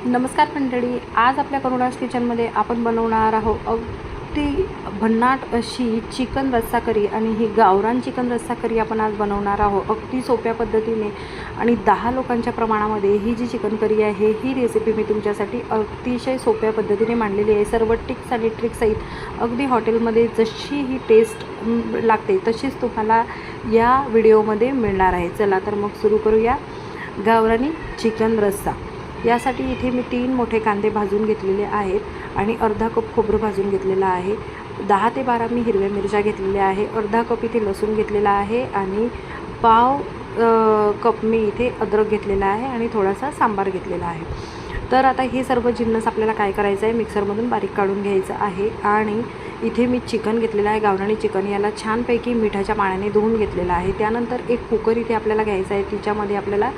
नमस्कार मंडळी, आज आपल्या करुणास किचनमध्ये आपण बनवणार आहोत अगदी भन्नाट अशी चिकन रस्सा करी। आणि ही गावरान चिकन रस्सा करी आपण आज बनवणार आहोत अगदी सोप्या पद्धतीने आणि 10 लोकांच्या प्रमाणामध्ये। ही जी चिकन करी आहे ही रेसिपी मी तुमच्यासाठी अतिशय सोप्या पद्धतीने मांडलेली आहे। सर्व टिप्स आणि ट्रिक्ससहित अगदी हॉटेलमध्ये जशी ही टेस्ट लागते तशीच तुम्हाला या व्हिडिओमध्ये मिळणार आहे। चला तर मग सुरू करूया गावरानी चिकन रस्सा। यासाठी इथे मी 3 मोठे कांदे भाजून घेतलेले आहेत आणि अर्धा कप खोबरं भाजून घेतलेलं आहे। 10 ते 12 मी हिरव्या मिरच्या घेतलेल्या आहे। अर्धा कप इथे लसूण घेतलेला आहे आणि पाव कप मी इथे अद्रक घेतलेला आहे आणि थोडासा सांबार घेतलेला आहे। तर आता हे सर्व जिन्नस आपल्याला काय करायचं आहे, मिक्सरमधून बारीक काढून घ्यायचं आहे। आणि इथे मी चिकन घेतलेलं आहे, गावरानी चिकन। याला छानपैकी मिठाच्या पाण्याने धुवून घेतलेलं आहे। त्यानंतर एक कुकर इथे आपल्याला घ्यायचा आहे। तिच्यामध्ये आपल्याला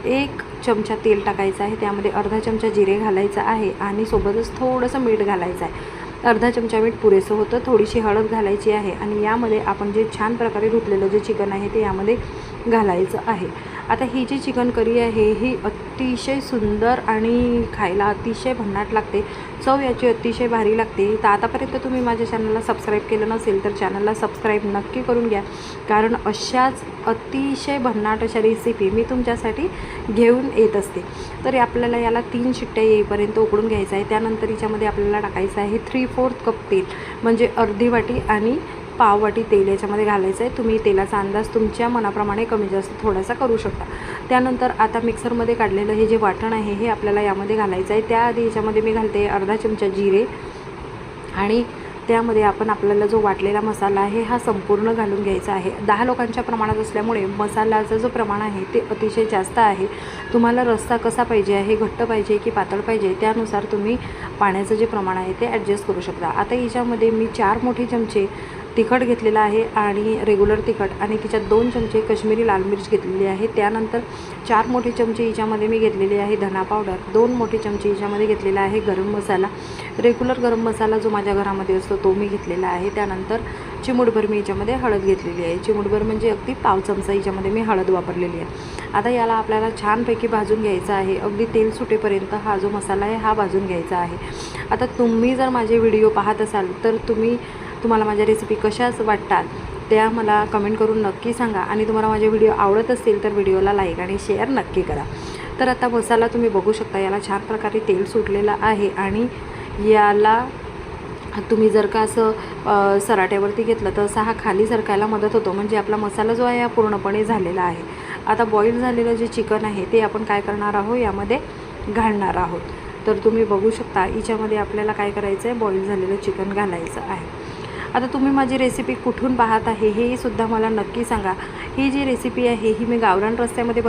1 चमचा तेल टाकायचं आहे, त्यामध्ये अर्धा चमचा जिरे घालायचं आहे आणि सोबतच थोडंसं मीठ घालायचं आहे। अर्धा चमचा मीठ पुरेसं होतं। थोडीशी हळद घालायची आहे आणि यामध्ये आपण जे छान प्रकारे धुतलेलं जे चिकन आहे ते यामध्ये घालायचं आहे। आता ही जी चिकन करी आहे ही अतिशय सुंदर आणि खायला अतिशय भन्नाट लागते। चव याची अतिशय भारी लागते। तर आतापर्यंत तुम्ही माझ्या चॅनलला सबस्क्राईब केलं नसेल तर चॅनलला सबस्क्राईब नक्की करून घ्या, कारण अशाच अतिशय भन्नाट अशा रेसिपी मी तुमच्यासाठी घेऊन येत असते। तर आपल्याला याला 3 शिट्ट्या येईपर्यंत उकडून घ्यायचं आहे। त्यानंतर याच्यामध्ये आपल्याला टाकायचं आहे 3/4 कप तेल, म्हणजे अर्धी वाटी आणि पाव वाटी तेल याच्यामध्ये घालायचं आहे। तुम्ही तेलाचा अंदाज तुमच्या मनाप्रमाणे कमी जास्त थोडासा करू शकता। त्यानंतर आता मिक्सरमध्ये काढलेलं हे जे वाटण आहे हे आपल्याला यामध्ये घालायचं आहे। त्याआधी याच्यामध्ये मी घालते अर्धा चमचा जिरे आणि त्यामध्ये आपण आपल्याला जो वाटलेला मसाला आहे हा संपूर्ण घालून घ्यायचा आहे। 10 लोकांच्या प्रमाणात असल्यामुळे मसाल्याचं जो प्रमाण आहे ते अतिशय जास्त आहे। तुम्हाला रस्सा कसा पाहिजे आहे, घट्ट पाहिजे की पातळ पाहिजे, त्यानुसार तुम्ही पाण्याचं जे प्रमाण आहे ते ॲडजस्ट करू शकता। आता याच्यामध्ये मी 4 मोठे चमचे तिखट घेतलेलं आहे आणि रेग्युलर तिखट, आणि तिच्यात 2 चमचे काश्मीरी लाल मिर्च घेतलेली आहे। त्यानंतर 4 मोठे चमचे याच्यामध्ये मी घेतलेले आहे धना पावडर, 2 मोठे चमचे याच्यामध्ये घेतलेला आहे गरम मसाला, रेग्युलर गरम मसाला जो माझ्या घरामध्ये असतो तो मी घेतलेला आहे। त्यानंतर चिमूटभर मी याच्यामध्ये हळद घेतलेली आहे, चिमूटभर म्हणजे अगदी पाव चमचा याच्यामध्ये मी हळद वापरलेली आहे। आता याला आपल्याला छानपैकी भाजून घ्यायचं आहे, अगदी तेल सुटेपर्यंत हा जो मसाला आहे हा भाजून घ्यायचा आहे। आता तुम्ही जर माझे व्हिडिओ पाहत असाल तर तुम्हाला माझ्या रेसिपी कशाच वाटतात त्या मला कमेंट करून नक्की सांगा, आणि तुम्हाला माझे व्हिडिओ आवडत असतील तर व्हिडिओला लाईक आणि शेअर नक्की करा। तर आता मसाला तुम्ही बघू शकता, याला छान प्रकारे तेल सुटलेलं आहे आणि याला तुम्ही जर का असं सराट्यावरती घेतलं तर असा हा खाली सरकायला मदत होतो, म्हणजे आपला मसाला जो आहे हा पूर्णपणे झालेला आहे। आता बॉईल झालेलं जे चिकन आहे ते आपण काय करणार आहोत, यामध्ये घालणार आहोत। तर तुम्ही बघू शकता याच्यामध्ये आपल्याला काय करायचं आहे, बॉईल झालेलं चिकन घालायचं आहे। आता तुम्ही माझी रेसिपी कुठून पाहत आहे हे सुद्धा मला नक्की सांगा। ही जी रेसिपी आहे ही मी गावरान रस्त्यामध्ये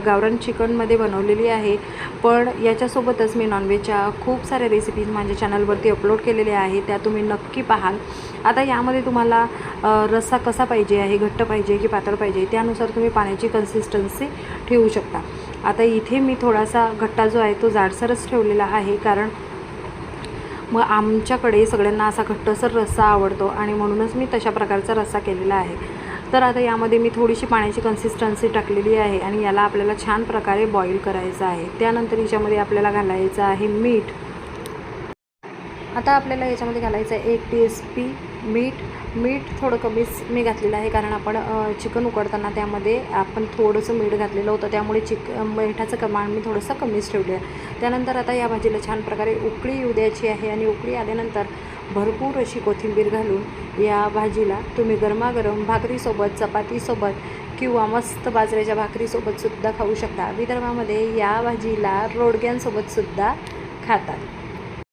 गावरान चिकनमध्ये बनवलेली आहे, पण याच्यासोबतच मी नॉनव्हेजच्या खूप साऱ्या रेसिपीज माझ्या चॅनलवरती अपलोड केलेल्या आहे, त्या तुम्ही नक्की पाहाल। आता यामध्ये तुम्हाला रस्सा कसा पाहिजे आहे, घट्ट पाहिजे की पातळ पाहिजे, त्यानुसार तुम्ही पाण्याची कन्सिस्टन्सी ठेवू शकता। आता इथे मी थोडासा घट्टा जो आहे तो जाडसरच ठेवलेला आहे, कारण मग आमच्याकडे सगळ्यांना असा घट्टसर रस्सा आवडतो आणि म्हणूनच मी तशा प्रकारचा रस्सा केलेला आहे। तर आता यामध्ये मी थोडीशी पाण्याची कन्सिस्टन्सी टाकलेली आहे आणि याला आपल्याला छान प्रकारे बॉईल करायचं आहे। त्यानंतर याच्यामध्ये आपल्याला घालायचं आहे मीठ। आता आपल्याला याच्यामध्ये घालायचं आहे 1 टीस्पून मीठ थोडं कमीच मी घातलेलं आहे, कारण आपण चिकन उकडताना त्यामध्ये आपण थोडंसं मीठ घातलेलं होतं, त्यामुळे मिठाचं प्रमाण मी थोडंसं कमीच ठेवलं आहे। त्यानंतर आता या भाजीला छान प्रकारे उकळी येऊ द्यायची आहे आणि उकळी आल्यानंतर भरपूर अशी कोथिंबीर घालून या भाजीला तुम्ही गरमागरम भाकरीसोबत, चपातीसोबत किंवा मस्त बाजरीच्या भाकरीसोबतसुद्धा खाऊ शकता। विदर्भामध्ये या भाजीला रोडग्यांसोबतसुद्धा खातात।